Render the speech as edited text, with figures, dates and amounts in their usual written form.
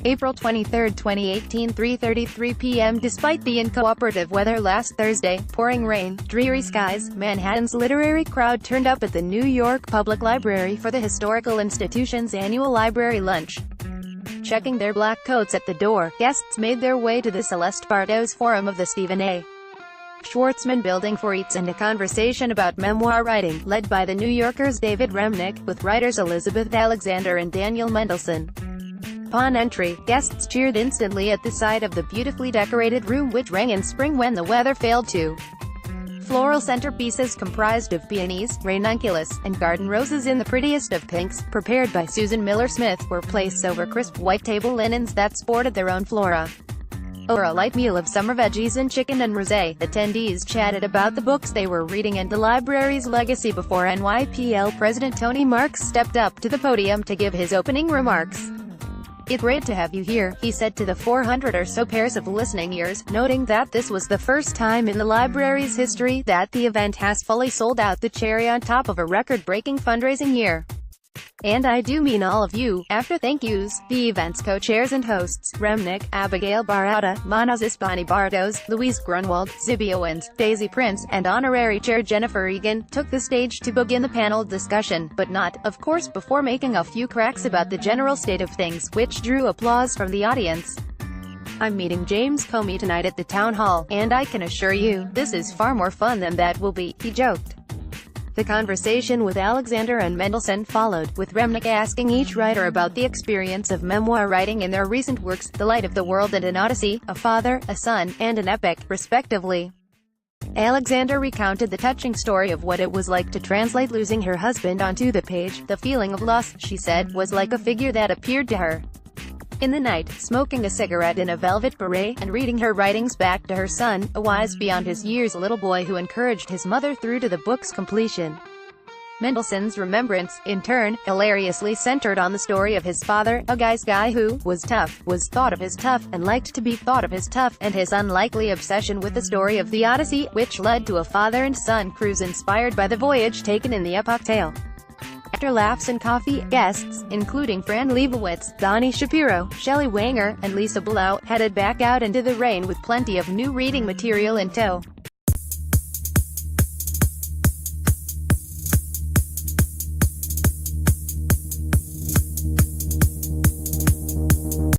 April 23, 2018, 3:33 p.m. Despite the uncooperative weather last Thursday, pouring rain, dreary skies, Manhattan's literary crowd turned up at the New York Public Library for the historical institution's annual library lunch. Checking their black coats at the door, guests made their way to the Celeste Bartos Forum of the Stephen A. Schwarzman Building for eats and a conversation about memoir writing, led by the New Yorker's David Remnick, with writers Elizabeth Alexander and Daniel Mendelsohn. Upon entry, guests cheered instantly at the sight of the beautifully decorated room, which rang in spring when the weather failed to. Floral centerpieces comprised of peonies, ranunculus, and garden roses in the prettiest of pinks, prepared by Susan Miller Smith, were placed over crisp white table linens that sported their own flora. Over a light meal of summer veggies and chicken and rosé, attendees chatted about the books they were reading and the library's legacy before NYPL President Tony Marks stepped up to the podium to give his opening remarks. "It's great to have you here," he said to the 400 or so pairs of listening ears, noting that this was the first time in the library's history that the event has fully sold out, the cherry on top of a record-breaking fundraising year. "And I do mean all of you." After thank yous, the event's co-chairs and hosts, Remnick, Abigail Barauta, Manazis Bonnie Bartos, Louise Grunwald, Zibby Owens, Daisy Prince, and Honorary Chair Jennifer Egan, took the stage to begin the panel discussion, but not, of course, before making a few cracks about the general state of things, which drew applause from the audience. "I'm meeting James Comey tonight at the town hall, and I can assure you, this is far more fun than that will be," he joked. The conversation with Alexander and Mendelsohn followed, with Remnick asking each writer about the experience of memoir writing in their recent works, The Light of the World and An Odyssey, A Father, a Son, and an Epic, respectively. Alexander recounted the touching story of what it was like to translate losing her husband onto the page. "The feeling of loss," she said, "was like a figure that appeared to her in the night, smoking a cigarette in a velvet beret, and reading her writings back to her son, a wise beyond his years little boy who encouraged his mother through to the book's completion." Mendelsohn's remembrance, in turn, hilariously centered on the story of his father, a guy's guy who was tough, was thought of as tough, and liked to be thought of as tough, and his unlikely obsession with the story of the Odyssey, which led to a father and son cruise inspired by the voyage taken in the epic tale. After laughs and coffee, guests, including Fran Lebowitz, Donnie Shapiro, Shelley Wanger, and Lisa Blau, headed back out into the rain with plenty of new reading material in tow.